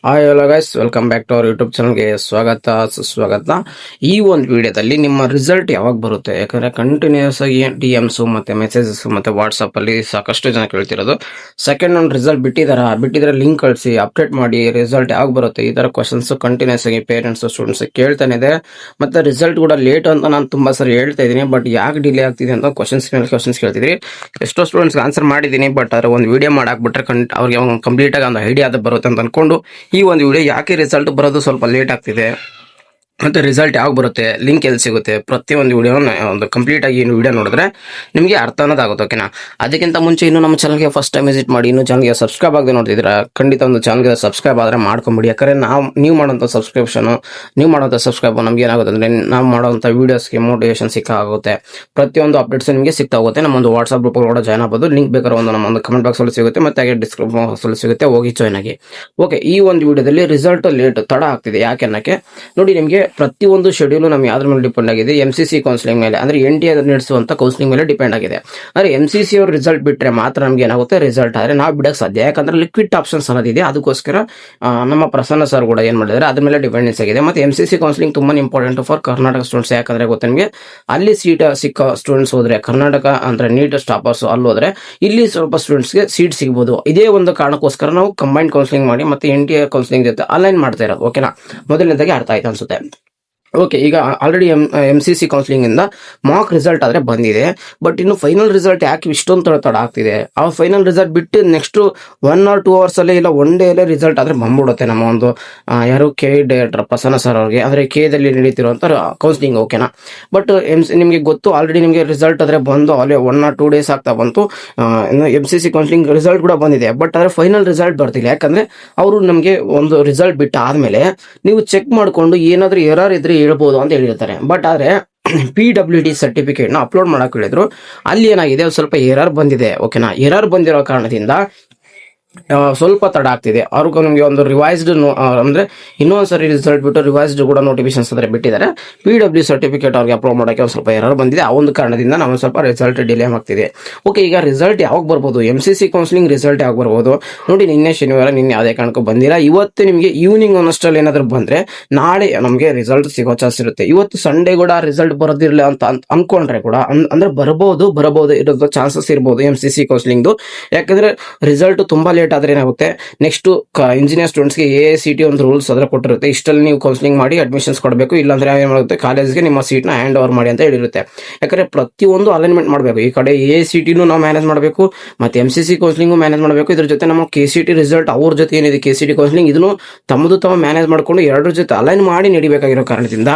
Hi hello guys, welcome back to our YouTube ಚಾನಲ್ಗೆ ಸ್ವಾಗತ ಸುಸ್ವಾಗತ. ಈ ಒಂದು ವಿಡಿಯೋದಲ್ಲಿ ನಿಮ್ಮ ರಿಸಲ್ಟ್ ಯಾವಾಗ ಬರುತ್ತೆ, ಯಾಕಂದ್ರೆ ಕಂಟಿನ್ಯೂಸ್ ಆಗಿ DMs ಮತ್ತೆ ಮೆಸೇಜಸ್ ಮತ್ತೆ ವಾಟ್ಸಪ್ ಅಲ್ಲಿ ಸಾಕಷ್ಟು ಜನ ಕೇಳ್ತಿರೋದು. ಸೆಕೆಂಡ್ ಒಂದು ರಿಸಲ್ಟ್ ಬಿಟ್ಟಿದ್ರೆ ಲಿಂಕ್ ಕಳಿಸಿ, ಅಪ್ಡೇಟ್ ಮಾಡಿ, ರಿಸಲ್ಟ್ ಯಾವಾಗ ಬರುತ್ತೆ, ಈ ತರ ಕ್ವಶನ್ಸ್ ಕಂಟಿನ್ಯೂಸ್ ಆಗಿ ಪೇರೆಂಟ್ಸ್ ಸ್ಟೂಡೆಂಟ್ಸ್ ಕೇಳ್ತಾನೆ ಇದೆ. ಮತ್ತೆ ರಿಸಲ್ಟ್ ಕೂಡ ಲೇಟ್ ಅಂತ ನಾನು ತುಂಬಾ ಸರಿ ಹೇಳ್ತಾ ಇದ್ದೀನಿ, ಬಟ್ ಯಾಕೆ ಡಿಲೇ ಆಗ್ತಿದೆ ಅಂತ ಕ್ವಶನ್ಸ್ ಮೇಲೆ ಕ್ವಶನ್ಸ್ ಕೇಳ್ತಿದ್ರಿ. ಎಷ್ಟೋ ಸ್ಟೂಡೆಂಟ್ಸ್ ಆನ್ಸರ್ ಮಾಡಿದ್ದೀನಿ, ಬಟ್ ಅದ್ರ ಒಂದು ವಿಡಿಯೋ ಮಾಡಾಕ್ಬಿಟ್ರೆ ಅವ್ರಿಗೆ ಕಂಪ್ಲೀಟ್ ಆಗಿ ಒಂದು ಐಡಿಯಾ ಬರುತ್ತೆ ಅಂತ ಅನ್ಕೊಂಡು ಈ ಒಂದು ವಿಡಿಯೋ ಯಾಕೆ ರಿಸಲ್ಟ್ ಬರೋದು ಸ್ವಲ್ಪ ಲೇಟ್ ಆಗ್ತಿದೆ ಮತ್ತೆ ರಿಸಲ್ಟ್ ಯಾವಾಗ ಬರುತ್ತೆ, ಲಿಂಕ್ ಎಲ್ಲಿ ಸಿಗುತ್ತೆ, ಪ್ರತಿಯೊಂದು ವಿಡಿಯೋ ಒಂದು ಕಂಪ್ಲೀಟ್ ಆಗಿ ವಿಡಿಯೋ ನೋಡಿದ್ರೆ ನಿಮಗೆ ಅರ್ಥ ಅನ್ನೋದಾಗುತ್ತೆ. ಓಕೆನಾ? ಅದಕ್ಕಿಂತ ಮುಂಚೆ ಇನ್ನು ನಮ್ಮ ಚಾನಲ್ಗೆ ಫಸ್ಟ್ ಟೈಮ್ ವಿಸಿಟ್ ಮಾಡಿ, ಇನ್ನು ಚಾನಲ್ಗೆ ಸಬ್ಸ್ಕ್ರೈಬ್ ಆಗದೆ ನೋಡ್ತಿದ್ರೆ ಖಂಡಿತ ಒಂದು ಚಾನಲ್ಗೆ ಸಬ್ಸ್ಕ್ರೈಬ್ ಆದರೆ ಮಾಡ್ಕೊಂಬಿಡಿ. ಯಾಕಂದ್ರೆ ನೀವು ಮಾಡೋಂಥ ನೀವು ಮಾಡೋಂಥ ಸಬ್ಸ್ಕ್ರೈಬ್ ನಮ್ಗೆ ಏನಾಗುತ್ತೆ ಅಂದ್ರೆ ನಾವು ಮಾಡೋಂಥ ವಿಡಿಯೋಸ್ಗೆ ಮೋಟಿವೇಶನ್ ಸಿಕ್ಕಾಗುತ್ತೆ, ಪ್ರತಿಯೊಂದು ಅಪ್ಡೇಟ್ಸ್ ನಿಮಗೆ ಸಿಗ್ತಾ ಹೋಗುತ್ತೆ. ನಮ್ಮೊಂದು ವಾಟ್ಸ್ಆಪ್ ಗ್ರೂಪ್ ಕೂಡ ಜಾಯ್ನ್ ಆಗ್ಬೋದು. ಲಿಂಕ್ ಬೇಕಾದ್ರೆ ನಮ್ಮ ಒಂದು ಕಮೆಂಟ್ ಬಾಕ್ಸ್ ಅಲ್ಲಿ ಸಿಗುತ್ತೆ, ಮತ್ತೆ ಹಾಗೆ ಡಿಸ್ಕ್ರಿಪ್ಷನ್ ಬಾಕ್ಸ್ ಅಲ್ಲಿ ಸಿಗುತ್ತೆ, ಹೋಗಿ ಜಾಯ್ನ್ ಆಗಿ. ಓಕೆ, ಈ ಒಂದು ವಿಡಿಯೋದಲ್ಲಿ ರಿಸಲ್ಟ್ ಲೇಟ್ ತಡ ಆಗ್ತಿದೆ ಯಾಕೆ ಅನ್ನಕ್ಕೆ ನೋಡಿ. ನಿಮಗೆ ಪ್ರತಿಯೊಂದು ಶೆಡ್ಯೂಲ್ ನಮ್ಗೆ ಯಾವ್ದ್ರ ಮೇಲೆ ಡಿಪೆಂಡ್ ಆಗಿದೆ, MCC ಕೌನ್ಸಿಲಿಂಗ್ ಮೇಲೆ, ಅಂದ್ರೆ NTA ನಡೆಸುವಂತ ಕೌನ್ಸಿಲಿಂಗ್ ಮೇಲೆ ಡಿಪೆಂಡ್ ಆಗಿದೆ. ಅಂದ್ರೆ MCC ಅವ್ರ ರಿಸಲ್ಟ್ ಬಿಟ್ರೆ ಮಾತ್ರ ನಮ್ಗೆ ಏನಾಗುತ್ತೆ ರಿಸಲ್ಟ್, ಆದ್ರೆ ನಾವು ಬಿಡಕ್ ಸಾಧ್ಯ. ಯಾಕಂದ್ರೆ ಲಿಕ್ವಿಡ್ ಆಪ್ಷನ್ಸ್ ಅನ್ನೋದಿದೆ, ಅದಕ್ಕೋಸ್ಕರ ನಮ್ಮ ಪ್ರಸನ್ನ ಸರ್ ಕೂಡ ಏನ್ ಮಾಡಿದ್ದಾರೆ ಅದ್ರ ಮೇಲೆ ಡಿಪೆಂಡೆನ್ಸ್ ಆಗಿದೆ. ಮತ್ತೆ MCC ಕೌನ್ಸಿಲಿಂಗ್ ತುಂಬಾ ಇಂಪಾರ್ಟೆಂಟ್ ಫಾರ್ ಕರ್ನಾಟಕ ಸ್ಟೂಡೆಂಟ್ಸ್. ಯಾಕಂದ್ರೆ ಗೊತ್ತಾ ನಿಮಗೆ, ಅಲ್ಲಿ ಸೀಟ್ ಸಿಕ್ಕ ಸ್ಟೂಡೆಂಟ್ಸ್ ಹೋದ್ರೆ ಕರ್ನಾಟಕ ಅಂದ್ರೆ ನೀಟ್ ಟಾಪರ್ಸ್ ಅಲ್ಲಿ ಹೋದ್ರೆ ಇಲ್ಲಿ ಸ್ವಲ್ಪ ಸ್ಟೂಡೆಂಟ್ಸ್ಗೆ ಸೀಟ್ ಸಿಗಬಹುದು. ಇದೇ ಒಂದು ಕಾರಣಕ್ಕೋಸ್ಕರ ನಾವು ಕಂಬೈನ್ಡ್ ಕೌನ್ಸಿಲಿಂಗ್ ಮಾಡಿ ಮತ್ತೆ NTA ಕೌನ್ಸಿಲಿಂಗ್ ಜೊತೆ ಅಲೈನ್ ಮಾಡ್ತಾ ಇರೋದು. ಓಕೆನಾ? ಮೊದಲನೇದಾಗಿ ಅರ್ಥ ಆಯ್ತು ಅನ್ಸುತ್ತೆ. ಓಕೆ, ಈಗ ಆಲ್ರೆಡಿ MCC ಕೌನ್ಸಿಲಿಂಗ್ ಇಂದ ಮಾಕ್ ರಿಸಲ್ಟ್ ಆದ್ರೆ ಬಂದಿದೆ, ಬಟ್ ಇನ್ನು ಫೈನಲ್ ರಿಸಲ್ಟ್ ಯಾಕೆ ಇಷ್ಟೊಂದು ತಡ ಆಗ್ತಿದೆ? ಆ ಫೈನಲ್ ರಿಸಲ್ಟ್ ಬಿಟ್ಟು ನೆಕ್ಸ್ಟ್ 1 or 2 hours ಅಲ್ಲೇ ಇಲ್ಲ 1 day ಅಲ್ಲೇ ರಿಸಲ್ಟ್ ಆದ್ರೆ ಬಂದ್ಬಿಡುತ್ತೆ. ನಮ್ಮ ಒಂದು ಯಾರು ಕೆ ಡೈರೆಕ್ಟರ್ ಪ್ರಸನ್ನ ಸರ್ ಅವ್ರಿಗೆ, ಅಂದ್ರೆ ದಲ್ಲಿ ನಡೀತಿರುವಂತ ಕೌನ್ಸಿಲಿಂಗ್. ಓಕೆನಾ? ಬಟ್ ನಿಮ್ಗೆ ಗೊತ್ತು, ಆಲ್ರೆಡಿ ನಿಮ್ಗೆ ರಿಸಲ್ಟ್ ಆದ್ರೆ ಬಂದು ಅಲ್ಲಿ 1 or 2 days ಆಗ್ತಾ ಬಂತು. ಇನ್ನು MCC ಕೌನ್ಸಿಲಿಂಗ್ ರಿಸಲ್ಟ್ ಕೂಡ ಬಂದಿದೆ, ಬಟ್ ಆದ್ರೆ ಫೈನಲ್ ರಿಸಲ್ಟ್ ಬರ್ತಿಲ್ಲ. ಯಾಕಂದ್ರೆ ಅವರು ನಮ್ಗೆ ಒಂದು ರಿಸಲ್ಟ್ ಬಿಟ್ಟ ಆದ್ಮೇಲೆ ನೀವು ಚೆಕ್ ಮಾಡ್ಕೊಂಡು ಏನಾದ್ರೂ ಎರರ್ ಇದ್ರೆ ಹೇಳ್ಬೋದು ಅಂತ ಹೇಳಿರ್ತಾರೆ. ಬಟ್ ಆದ್ರೆ PWD ಸರ್ಟಿಫಿಕೇಟ್ ನ ಅಪ್ಲೋಡ್ ಮಾಡಕ್ ಹೇಳಿದ್ರು, ಅಲ್ಲಿ ಏನಾಗಿದೆ ಸ್ವಲ್ಪ ಎರರ್ ಬಂದಿದೆ. ಓಕೆನಾ? ಎರರ್ ಬಂದಿರೋ ಕಾರಣದಿಂದ ಸ್ವಲ್ಪ ತಡ ಆಗ್ತಿದೆ. ಅವ್ರಿಗೂ ನಮಗೆ ಒಂದು ರಿವೈಸ್ಡ್ ಅಂದ್ರೆ ಇನ್ನೊಂದ್ಸರಿ ರಿಸಲ್ಟ್ ಬಿಟ್ಟು ರಿವೈಸ್ಡ್ ಕೂಡ ನೋಟಿಫಿಕೇಶನ್ಸ್ ಅಂದ್ರೆ ಬಿಟ್ಟಿದ್ದಾರೆ. PW ಸರ್ಟಿಫಿಕೇಟ್ ಅವ್ರಿಗೆ ಅಪ್ಲೋಡ್ ಮಾಡೋಕೆ ಒಂದು ಸ್ವಲ್ಪ ಎರರ್ ಬಂದಿದೆ. ಆ ಒಂದು ಕಾರಣದಿಂದ ನಾವು ಸ್ವಲ್ಪ ರಿಸಲ್ಟ್ ಡಿಲೇ ಆಗ್ತಿದೆ. ಓಕೆ, ಈಗ ರಿಸಲ್ಟ್ ಯಾವಾಗ ಬರ್ಬೋದು, MCC ಕೌನ್ಸಿಲಿಂಗ್ ರಿಸಲ್ಟ್ ಯಾವಾಗ ಬರ್ಬೋದು ನೋಡಿ. ನಿನ್ನೆ ಶನಿವಾರ, ನಿನ್ನೆ ಯಾವುದೇ ಕಾರಣಕ್ಕೂ ಬಂದಿಲ್ಲ. ಇವತ್ತು ನಿಮಗೆ ಈವ್ನಿಂಗ್ ಒಂದಷ್ಟರಲ್ಲಿ ಏನಾದ್ರು ಬಂದ್ರೆ ನಾಳೆ ನಮಗೆ ರಿಸಲ್ಟ್ ಸಿಗೋ ಚಾನ್ಸ್ ಇರುತ್ತೆ. ಇವತ್ತು ಸಂಡೇ ಕೂಡ ರಿಸಲ್ಟ್ ಬರೋದಿರಲಿಲ್ಲ ಅಂತ ಅನ್ಕೊಂಡ್ರೆ ಕೂಡ ಅಂದ್ರೆ ಬರಬಹುದು ಇರೋ ಚಾನ್ಸಸ್ ಇರಬಹುದು MCC ಕೌನ್ಸಿಲಿಂಗ್. ಯಾಕಂದ್ರೆ ರಿಸಲ್ಟ್ ತುಂಬಾ ಲೇಟ್ ಆದ್ರೆ ಏನಾಗುತ್ತೆ, ನೆಕ್ಸ್ಟ್ ಇಂಜಿನಿಯರ್ ಸ್ಟೂಡೆಂಟ್ಸ್ ಗೆ AICT ಒಂದು ರೂಲ್ಸ್ ಅದ್ರ ಕೊಟ್ಟಿರುತ್ತೆ, ಇಷ್ಟಲ್ಲಿ ನೀವು ಕೌನ್ಸಿಲಿಂಗ್ ಮಾಡಿ ಅಡ್ಮಿಷನ್ಸ್ ಕೊಡಬೇಕು, ಇಲ್ಲಾಂದ್ರೆ ಏನ್ ಮಾಡುತ್ತೆ ಕಾಲೇಜ್ಗೆ ನಿಮ್ಮ ಸೀಟ್ ನ ಹ್ಯಾಂಡ್ ಓವರ್ ಮಾಡಿ ಅಂತ ಹೇಳಿರುತ್ತೆ. ಯಾಕಂದ್ರೆ ಪ್ರತಿಯೊಂದು ಅಲೈನ್ಮೆಂಟ್ ಮಾಡಬೇಕು. ಈ ಕಡೆ AICT ನಾವು ಮ್ಯಾನೇಜ್ ಮಾಡಬೇಕು, ಮತ್ತೆ MCC ಕೌನ್ಸಿಲಿಂಗ್ ಮ್ಯಾನೇಜ್ ಮಾಡಬೇಕು. ಇದ್ರ ಜೊತೆ ನಮ್ಮ KCT ರಿಸಲ್ಟ್ ಅವ್ರ ಜೊತೆ ಏನಿದೆ KCT ಕೌನ್ಸಿಲಿಂಗ್, ಇದನ್ನು ತಮ್ಮ ಮ್ಯಾನೇಜ್ ಮಾಡ್ಕೊಂಡು ಎರಡರ ಜೊತೆ ಅಲೈನ್ ಮಾಡಿ ನಡಿಬೇಕಾಗಿರೋ ಕಾರಣದಿಂದ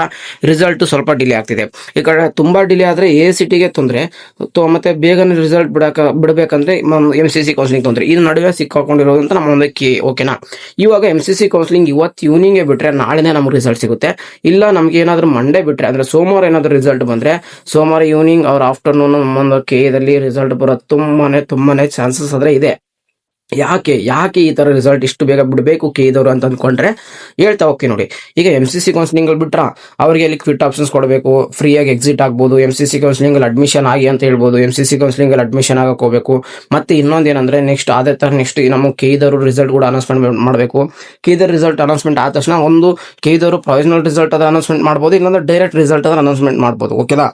ರಿಸಲ್ಟ್ ಸ್ವಲ್ಪ ಡಿಲೇ ಆಗ್ತಿದೆ. ಈ ಕಡೆ ತುಂಬಾ ಡಿಲೇ ಆದ್ರೆ AICT ಗೆ ತೊಂದ್ರೆ, ಮತ್ತೆ ಬೇಗನೆ ರಿಸಲ್ಟ್ ಬಿಡಬೇಕಂದ್ರೆ MCC ಕೌನ್ಸಿಲಿಂಗ್ ತೊಂದ್ರೆ. ಇದು ನಡುವೆ ಸಿಕ್ಕಾಕೊಂಡಿರೋದಂತ ನಮ್ಮ ಒಂದು ಓಕೆನಾ? ಇವಾಗ MCC ಕೌನ್ಸಿಲಿಂಗ್ ಇವತ್ತು ಈವ್ನಿಂಗ್ ಬಿಟ್ರೆ ನಾಳೆನೇ ನಮ್ಗೆ ರಿಸಲ್ಟ್ ಸಿಗುತ್ತೆ. ಇಲ್ಲ ನಮ್ಗೆ ಏನಾದ್ರು ಮಂಡೇ ಬಿಟ್ರೆ ಅಂದ್ರೆ ಸೋಮವಾರ ಏನಾದ್ರು ರಿಸಲ್ಟ್ ಬಂದ್ರೆ ಸೋಮವಾರ ಈವ್ನಿಂಗ್ ಅವ್ರ ಆಫ್ಟರ್ನೂನ್ ಒಂದು ದಲ್ಲಿ ರಿಸಲ್ಟ್ ಬರೋದು ತುಂಬಾನೇ ಚಾನ್ಸಸ್ ಆದ್ರೆ ಇದೆ. ಯಾಕೆ ಈ ತರ ರಿಸಲ್ಟ್ ಇಷ್ಟು ಬೇಗ ಬಿಡಬೇಕು ಕೇದವರು ಅಂತ ಅನ್ಕೊಂಡ್ರೆ ಹೇಳ್ತಾ ಹೋಗ್ತೀನಿ ನೋಡಿ. ಈಗ MCC ಕೌನ್ಸಿಲಿಂಗ್ ಬಿಟ್ರ ಅವ್ರಿಗೆ ಲಿಕ್ವಿಡ್ ಆಪ್ಷನ್ಸ್ ಕೊಡಬೇಕು, ಫ್ರೀಯಾಗಿ ಎಕ್ಸಿಟ್ ಆಗ್ಬೋದು, MCC ಕೌನ್ಸಿಲಿಂಗ್ ಅಲ್ಲಿ ಅಡ್ಮಿಷನ್ ಆಗಿ ಅಂತ ಹೇಳ್ಬೋದು, MCC ಕೌನ್ಸಿಲಿಂಗ್ ಅಲ್ಲಿ ಅಡ್ಮಿಷನ್ ಆಗಕ್ಕೆ ಹೋಗ್ಬೇಕು. ಮತ್ತೆ ಇನ್ನೊಂದೇನಂದ್ರೆ ನೆಕ್ಸ್ಟ್ ಅದೇ ತರ ನೆಕ್ಸ್ಟ್ ನಮ್ಮ ಕೇದವರು ರಿಸಲ್ಟ್ ಕೂಡ ಅನೌನ್ಸ್ಮೆಂಟ್ ಮಾಡಬೇಕು. ಕೇದರ್ ರಿಸಲ್ಟ್ ಅನೌನ್ಸ್ಮೆಂಟ್ ಆದ ತಕ್ಷಣ ಒಂದು ಕೇದವರು ಪ್ರೊವಿಷನಲ್ ರಿಸಲ್ಟ್ ಅದ ಅನೌನ್ಸ್ಮೆಂಟ್ ಮಾಡ್ಬೋದು, ಇಲ್ಲಾಂದ್ರೆ ಡೈರೆಕ್ಟ್ ರಿಸಲ್ಟ್ ಅದ ಅನೌನ್ಸ್ಮೆಂಟ್ ಮಾಡ್ಬೋದು. ಓಕೆನಾ?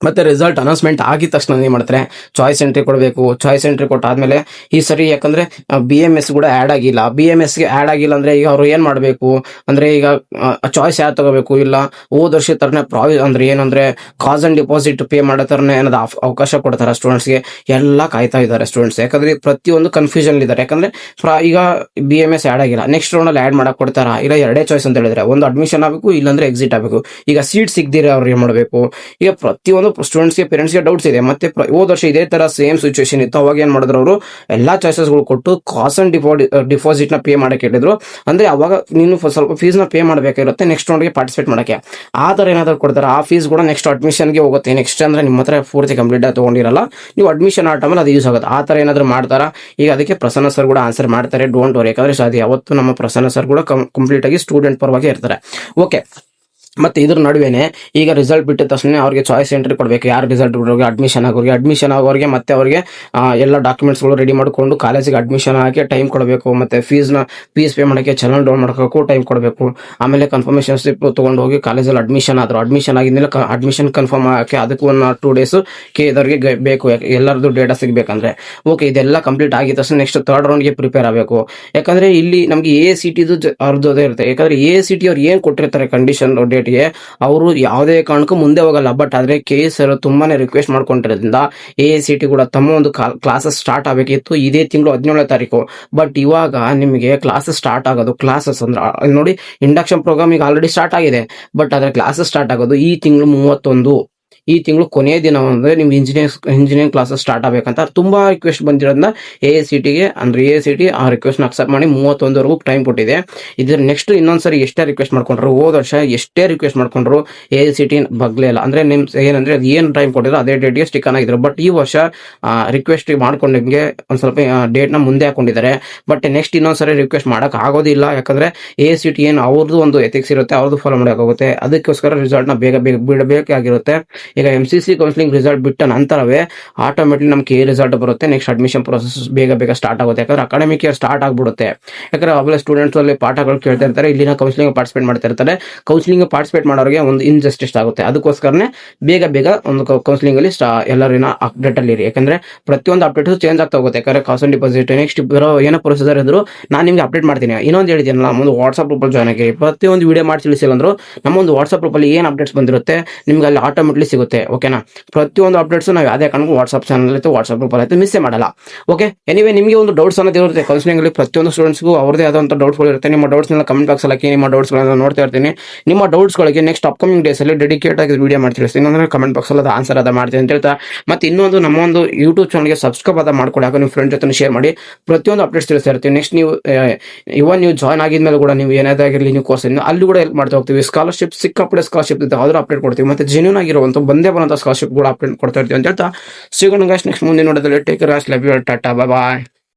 ಮತ್ತೆ ರಿಸಲ್ಟ್ ಅನೌನ್ಸ್ಮೆಂಟ್ ಆಗಿದ ತಕ್ಷಣ ಏನ್ ಮಾಡ್ತಾರೆ, ಚಾಯ್ಸ್ ಎಂಟ್ರಿ ಕೊಡಬೇಕು. ಚಾಯ್ಸ್ ಎಂಟ್ರಿ ಕೊಟ್ಟಾದ್ಮೇಲೆ ಈ ಸರಿ ಯಾಕಂದ್ರೆ BMS ಕೂಡ ಆಡ್ ಆಗಿಲ್ಲ. BMS ಗೆ ಆಡ್ ಆಗಿಲ್ಲ ಅಂದ್ರೆ ಈಗ ಅವ್ರು ಏನ್ ಮಾಡ್ಬೇಕು ಅಂದ್ರೆ, ಈಗ ಚಾಯ್ಸ್ ಯಾರು ತಗೋಬೇಕು, ಇಲ್ಲ ಹೋದ ವರ್ಷ ತರನೇ ಅಂದ್ರೆ ಏನಂದ್ರೆ ಕಾಸ್ ಅಂಡ್ ಡಿಪಾಸಿಟ್ ಪೇ ಮಾಡೋ ತರನೇ ಏನಾದ್ರು ಅವಕಾಶ ಕೊಡ್ತಾರ ಸ್ಟೂಡೆಂಟ್ಸ್ಗೆ, ಎಲ್ಲ ಕಾಯ್ತಾ ಇದ್ದಾರೆ ಸ್ಟೂಡೆಂಟ್ಸ್. ಯಾಕಂದ್ರೆ ಪ್ರತಿಯೊಂದು ಕನ್ಫ್ಯೂಷನ್ ಇದ್ದಾರೆ. ಯಾಕಂದ್ರೆ ಈಗ BMS ಆಡ್ ಆಗಿಲ್ಲ, ನೆಕ್ಸ್ಟ್ ರೌಂಡ್ ಅಲ್ಲಿ ಆಡ್ ಮಾಡಕ್ ಕೊಡ್ತಾರ, ಇಲ್ಲ ಎರಡೇ ಚಾಯ್ಸ್ ಅಂತ ಹೇಳಿದ್ರೆ ಒಂದು ಅಡ್ಮಿಷನ್ ಆಗಬೇಕು, ಇಲ್ಲಾಂದ್ರೆ ಎಕ್ಸಿಟ್ ಆಗಬೇಕು. ಈಗ ಸೀಟ್ ಸಿಗದಿರ ಅವ್ರು ಏನ್ ಮಾಡ್ಬೇಕು? ಈಗ ಪ್ರತಿಯೊಂದು ಸ್ಟೂಡೆಂಟ್ಸ್ಗೆ ಪೇರೆಂಟ್ಸ್ಗೆ ಡೌಟ್ಸ್ ಇದೆ. ಮತ್ತೆ ಹೋದ ವರ್ಷ ಇದೇ ತರ ಸೇಮ್ ಸಿಚುವೇಶನ್ ಇತ್ತು. ಅವಾಗ ಏನ್ ಮಾಡಿದ್ರು ಅವರು ಎಲ್ಲಾ ಚಾಯ್ಸಸ್ ಗಳು ಕೊಟ್ಟು ಕಾಸ್ ಅಂಡ್ ಡಿಪಾಸಿಟ್ ನ ಪೇ ಮಾಡಕ್ಕೆ ಹೇಳಿದ್ರು. ಅಂದ್ರೆ ಅವಾಗ ನೀನು ಸ್ವಲ್ಪ ಫೀಸ್ ನ ಪೇ ಮಾಡಬೇಕಾಗಿರುತ್ತೆ ನೆಕ್ಸ್ಟ್ ರೌಂಡ್ ಗೆ ಪಾರ್ಟಿಸಿಪೇಟ್ ಮಾಡಕ್ಕೆ. ಆ ತರ ಏನಾದ್ರು ಕೊಡ್ತಾರೆ, ಆ ಫೀಸ್ ಕೂಡ ನೆಕ್ಸ್ಟ್ ಅಡ್ಮಿಷನ್ ಗೆ ಹೋಗುತ್ತೆ. ನೆಕ್ಸ್ಟ್ ಅಂದ್ರೆ ನಿಮ್ಮ ಹತ್ರ ಪೂರ್ತಿ ಕಂಪ್ಲೀಟ್ ಆಗಿ ತಗೊಂಡಿರಲ್ಲ, ನೀವು ಅಡ್ಮಿಷನ್ ಆ ಟೈಮಲ್ಲಿ ಅದು ಯೂಸ್ ಆಗುತ್ತೆ. ಆ ತರ ಏನಾದ್ರು ಮಾಡ್ತಾರ? ಈಗ ಅದಕ್ಕೆ ಪ್ರಸನ್ನ ಸರ್ ಕೂಡ ಆನ್ಸರ್ ಮಾಡ್ತಾರೆ, ಡೋಂಟ್ ವರಿ. ಯಾಕಂದ್ರೆ ಅದು ಯಾವತ್ತು ನಮ್ಮ ಪ್ರಸನ್ನ ಸರ್ ಕೂಡ ಕಂಪ್ಲೀಟ್ ಆಗಿ ಸ್ಟೂಡೆಂಟ್ ಪರವಾಗಿ ಇರ್ತಾರೆ. ಓಕೆ, ಮತ್ತೆ ಇದ್ರ ನಡುವೆನೆ ಈಗ ರಿಸಲ್ಟ್ ಬಿಟ್ಟಿದ ತಕ್ಷಣ ಅವ್ರಿಗೆ ಚಾಯ್ಸ್ ಎಂಟ್ರಿ ಕೊಡಬೇಕು, ಯಾರು ರಿಸಲ್ಟ್ ಬಿಡೋರಿಗೆ ಅಡ್ಮಿಷನ್ ಆಗೋರಿಗೆ ಮತ್ತೆ ಅವ್ರಿಗೆ ಎಲ್ಲ ಡಾಕ್ಯುಮೆಂಟ್ಸ್ಗಳು ರೆಡಿ ಮಾಡಿಕೊಂಡು ಕಾಲೇಜಿಗೆ ಅಡ್ಮಿಷನ್ ಆಗಿ ಟೈಮ್ ಕೊಡಬೇಕು. ಮತ್ತೆ ಫೀಸ್ ಪೇ ಮಾಡೋಕ್ಕೆ ಚಲನ್ ಡೌನ್ ಮಾಡೋಕ್ಕೂ ಟೈಮ್ ಕೊಡಬೇಕು. ಆಮೇಲೆ ಕನ್ಫರ್ಮೇಷನ್ ಸ್ಲಿಪ್ ತೊಗೊಂಡು ಹೋಗಿ ಕಾಲೇಜಲ್ಲಿ ಅಡ್ಮಿಷನ್ ಆಗಿದ್ಮೇಲೆ ಅಡ್ಮಿಷನ್ ಕನ್ಫರ್ಮ್ ಆಗಿ ಅದಕ್ಕೂ ಒಂದು 2 ಡೇಸ್ ಇದವ್ರಿಗೆ ಬೇಕು, ಎಲ್ಲರದ್ದು ಡೇಟಾ ಸಿಗಬೇಕಂದ್ರೆ. ಓಕೆ, ಇದೆಲ್ಲ ಕಂಪ್ಲೀಟ್ ಆಗಿದ ತಕ್ಷಣ ನೆಕ್ಸ್ಟ್ ಥರ್ಡ್ ರೌಂಡ್ಗೆ ಪ್ರಿಪೇರ್ ಆಗಬೇಕು. ಯಾಕಂದ್ರೆ ಇಲ್ಲಿ ನಮಗೆ ACT ಅವ್ರದ್ದು ಇರುತ್ತೆ. ಯಾಕಂದ್ರೆ ACT ಅವ್ರು ಏನು ಕೊಟ್ಟಿರ್ತಾರೆ ಕಂಡೀಷನ್ ಡೇಟ್ಗೆ, ಅವರು ಯಾವುದೇ ಕಾರಣಕ್ಕೂ ಮುಂದೆ ಹೋಗಲ್ಲ. ಬಟ್ ಆದ್ರೆ KS ಸರ್ ತುಂಬಾನೇ ರಿಕ್ವೆಸ್ಟ್ ಮಾಡ್ಕೊಂಡಿರೋದ್ರಿಂದ ACT ಕೂಡ ತಮ್ಮ ಒಂದು ಕ್ಲಾಸಸ್ ಸ್ಟಾರ್ಟ್ ಆಗಬೇಕಿತ್ತು ಇದೇ ತಿಂಗಳು 17ನೇ ತಾರೀಕು. ಬಟ್ ಇವಾಗ ನಿಮಗೆ ಕ್ಲಾಸಸ್ ಸ್ಟಾರ್ಟ್ ಆಗೋದು, ಕ್ಲಾಸಸ್ ಅಂದ್ರೆ ನೋಡಿ, ಇಂಡಕ್ಷನ್ ಪ್ರೋಗ್ರಾಮ್ ಈಗ ಆಲ್ರೆಡಿ ಸ್ಟಾರ್ಟ್ ಆಗಿದೆ. ಬಟ್ ಅದ್ರ ಕ್ಲಾಸಸ್ ಸ್ಟಾರ್ಟ್ ಆಗೋದು ಈ ತಿಂಗಳು 31, ಈ ತಿಂಗಳು ಕೊನೆಯ ದಿನ ಅಂದ್ರೆ ನಿಮ್ಗೆ ಇಂಜಿನಿಯರಿಂಗ್ ಕ್ಲಾಸಸ್ ಸ್ಟಾರ್ಟ್ ಆಗಬೇಕಂತ ತುಂಬಾ ರಿಕ್ವೆಸ್ಟ್ ಬಂದಿರೋದ್ರಿಂದ ACT ಆ ರಿಕ್ವೆಸ್ಟ್ ಅಕ್ಸೆಪ್ಟ್ ಮಾಡಿ 31ವರೆಗೂ ಟೈಮ್ ಕೊಟ್ಟಿದೆ. ಇದ್ರ ನೆಕ್ಸ್ಟ್ ಇನ್ನೊಂದ್ಸರಿ ಎಷ್ಟೇ ರಿಕ್ವೆಸ್ಟ್ ಮಾಡ್ಕೊಂಡ್ರು, ಹೋದ ವರ್ಷ ಎಷ್ಟೇ ರಿಕ್ವೆಸ್ಟ್ ಮಾಡ್ಕೊಂಡ್ರು ACT ಬಗ್ಲೇ ಇಲ್ಲ. ಅಂದ್ರೆ ನಿಮ್ ಏನಂದ್ರೆ ಅದು ಏನು ಟೈಮ್ ಕೊಟ್ಟಿದ್ರು ಅದೇ ಡೇಟ್ಗೆ ಸ್ಟಿಕ್ ಆಗಿದ್ರು. ಬಟ್ ಈ ವರ್ಷ ರಿಕ್ವೆಸ್ಟ್ ಮಾಡ್ಕೊಂಡಂಗೆ ಒಂದ್ ಸ್ವಲ್ಪ ಡೇಟ್ ನ ಮುಂದೆ ಹಾಕೊಂಡಿದ್ದಾರೆ. ಬಟ್ ನೆಕ್ಸ್ಟ್ ಇನ್ನೊಂದ್ಸರಿ ರಿಕ್ವೆಸ್ಟ್ ಮಾಡಕ್ ಆಗೋದಿಲ್ಲ. ಯಾಕಂದ್ರೆ ACT ಏನು ಅವ್ರದ್ದು ಒಂದು ಎಥಿಕ್ಸ್ ಇರುತ್ತೆ, ಅವ್ರದ್ದು ಫಾಲೋ ಮಾಡೋಕ್ಕಾಗುತ್ತೆ. ಅದಕ್ಕೋಸ್ಕರ ರಿಸಲ್ಟ್ ನ ಬೇಗ ಬಿಡಬೇಕಾಗಿರುತ್ತೆ. ಈಗ MCC ಕೌನ್ಸಿಲಿಂಗ್ ರಿಸಲ್ಟ್ ಬಿಟ್ಟ ನಂತರವೇ ಆಟೋಮೆಟಿಕ್ ನಮ್ಗೆ ರಿಸಲ್ಟ್ ಬರುತ್ತೆ. ನೆಕ್ಸ್ಟ್ ಅಡ್ಮಿಷನ್ ಪ್ರೊಸೆಸ್ ಬೇಗ ಸ್ಟಾರ್ಟ್ ಆಗುತ್ತೆ. ಯಾಕಂದ್ರೆ ಅಕಾಡೆಮಿಕ್ ಇಯರ್ ಸ್ಟಾರ್ಟ್ ಆಗ್ಬಿಡುತ್ತೆ. ಯಾಕಂದ್ರೆ ಅವೆಲ್ಲ ಸ್ಟೂಡೆಂಟ್ಸ್ ಅಲ್ಲಿ ಪಾಠಗಳು ಕೇಳ್ತಾ ಇರ್ತಾರೆ, ಇಲ್ಲಿನ ಕೌನ್ಸಿಲಿಂಗ್ ಪಾರ್ಟಿಸಿಪೇಟ್ ಮಾಡ್ತಾ ಇರ್ತಾರೆ. ಕೌನ್ಸಿಲಿಂಗ್ ಪಾರ್ಟಿಸಿಪೇಟ್ ಮಾಡೋರಿಗೆ ಒಂದು ಇನ್ಜಸ್ಟಿಸ್ ಆಗುತ್ತೆ. ಅದಕ್ಕೋಸ್ಕರನೇ ಬೇಗ ಒಂದು ಕೌನ್ಸಿಲಿಂಗ್ ಅಲ್ಲಿ ಎಲ್ಲರಿನ ಅಪ್ಡೇಟ್ ಅಲ್ಲಿ ಇರಿ. ಯಾಕಂದ್ರೆ ಪ್ರತಿಯೊಂದು ಅಪ್ಡೇಟ್ ಚೇಂಜ್ ಆಗ್ತಾ ಹೋಗುತ್ತೆ. ಯಾಕಂದ್ರೆ ಕಾಸ್ಟ್ ಅಂಡ್ ಡಿಪಾಸಿಟ್ ನೆಕ್ಸ್ಟ್ ಬರೋ ಏನೋ ಪ್ರೊಸೀಜರ್ ಇದ್ರು ನಾನು ನಿಮ್ಗೆ ಅಪ್ಡೇಟ್ ಮಾಡ್ತೀನಿ. ಇನ್ನೊಂದು ಹೇಳಿದ್ದೀನಲ್ಲ, ನಮ್ಮೊಂದು ವಾಟ್ಸ್ಆಪ್ ಗ್ರೂಪ್ ಅಲ್ಲಿ ಜಾಯ್ನ್ ಆಗಿ ಪ್ರತಿಯೊಂದು ವಿಡಿಯೋ ಮಾಡಿ ತಿಳಿಸಿಲ್ಲ ಅಂದ್ರು ನಮ್ಮೊಂದು ವಾಟ್ಸ್ಆಪ್ ಗ್ರೂಪ್ ಅಲ್ಲಿ ಏನು ಅಪ್ಡೇಟ್ಸ್ ಬಂದಿರುತ್ತೆ ನಿಮ್ಗೆ ಅಲ್ಲಿ ಆಟೋಮೆಟಿಕ್ ಸಿಗುತ್ತೆ. ಓಕೆನಾ, ಪ್ರತಿಯೊಂದು ಅಪ್ಡೇಟ್ಸ್ ನಾವು ಯಾವುದೇ ಕಾರಣಕ್ಕೂ ವಾಟ್ಸ್ಆಪ್ ಚಾನಲ್ ಆಯ್ತು, ವಾಟ್ಸ್ಆಪ್ ಗ್ರೂಪ್ ಆಯ್ತು ಮಿಸ್ ಮಾಡಲ್ಲ. ಓಕೆ, ಎನಿವೆ ನಿಮಗೆ ಒಂದು ಡೌಟ್ಸ್ ಅನ್ನೋದು ಇರುತ್ತೆ ಕೌನ್ಸಿಲಿಂಗ್ ಅಲ್ಲಿ. ಪ್ರತಿಯೊಂದು ಸ್ಟೂಡೆಂಟ್ಸ್ಗೂ ಅವ್ರದೇ ಆದಂಥ ಡೌಟ್ಸ್ಗಳು ಇರುತ್ತೆ. ನಿಮ್ಮ ಡೌಟ್ಸ್ನೆಲ್ಲ ಕಮೆಂಟ್ ಬಾಕ್ಸ್ ಅಲ್ಲಿ ಹಾಕಿ, ನಿಮ್ಮ ಡೌಟ್ಸ್ಗಳನ್ನ ನೋಡ್ತಾ ಇರ್ತೀನಿ. ನಿಮ್ಮ ಡೌಟ್ಸ್ಗಳಿಗೆ ನೆಕ್ಸ್ಟ್ ಅಪ್ಕಮಿಂಗ್ ಡೇಸ್ ಅಲ್ಲಿ ಡೆಡಿಕೇಟ್ ಆಗಿ ವಿಡಿಯೋ ಮಾಡಿ ತಿಳಿಸ್ತೀನಿ. ಅಂದ್ರೆ ಕಮೆಂಟ್ ಬಾಕ್ಸ್ ಅಲ್ಲಿ ಆನ್ಸರ್ ಮಾಡ್ತೀನಿ ಅಂತ ಹೇಳ್ತಾ, ಮತ್ತೆ ಇನ್ನೊಂದು ನಮ್ಮ ಒಂದು ಯೂಟ್ಯೂಬ್ ಚಾನಲ್ಗೆ ಸಬ್ಸ್ಕ್ರೈಬ್ ಮಾಡ್ಕೊಳ್ಳಿ. ಹಾಗೆ ನಿಮ್ಮ ಫ್ರೆಂಡ್ ಜೊತೆ ಶೇರ್ ಮಾಡಿ. ಪ್ರತಿಯೊಂದು ಅಪ್ಡೇಟ್ಸ್ ತಿಳಿಸ್ತಾ ಇರ್ತೀವಿ. ನೆಕ್ಸ್ಟ್ ನೀವು ಜಾಯ್ನ್ ಆಗಿದ್ಮೇಲೆ ಕೂಡ ನೀವು ಏನಾದಾಗಿರಲಿ ನೀವು ಕೋರ್ಸ್ ಅಲ್ಲಿ ಕೂಡ ಹೆಲ್ಪ್ ಮಾಡ್ತಾ ಹೋಗ್ತೀವಿ. ಸ್ಕಾಲರ್ಶಿಪ್ ಸಿಕ್ಕಾಪಟ್ಟೆ ಸ್ಕಾಲರ್ಶಿಪ್ ಇದೆ, ಆದ್ರೂ ಅಪ್ಡೇಟ್ ಕೊಡ್ತೀವಿ. ಮತ್ತೆ ಜೆನ್ಯೂನ್ ಆಗಿರುವಂತ ಬಂದೇ ಬರುವಂತ ಸ್ಕಾಲರ್ಶಿಪ್ ಕೂಡ ಅಪ್ಡೇಟ್ ಕೊಡ್ತಾ ಇರ್ತೀವಿ ಅಂತ ಹೇಳ್ತಾ ಸಿಗೋಣ ನೆಕ್ಸ್ಟ್ ಮುಂದಿನ ನೋಡೋದಲ್ಲಿ. Take care, love you, tata, bye.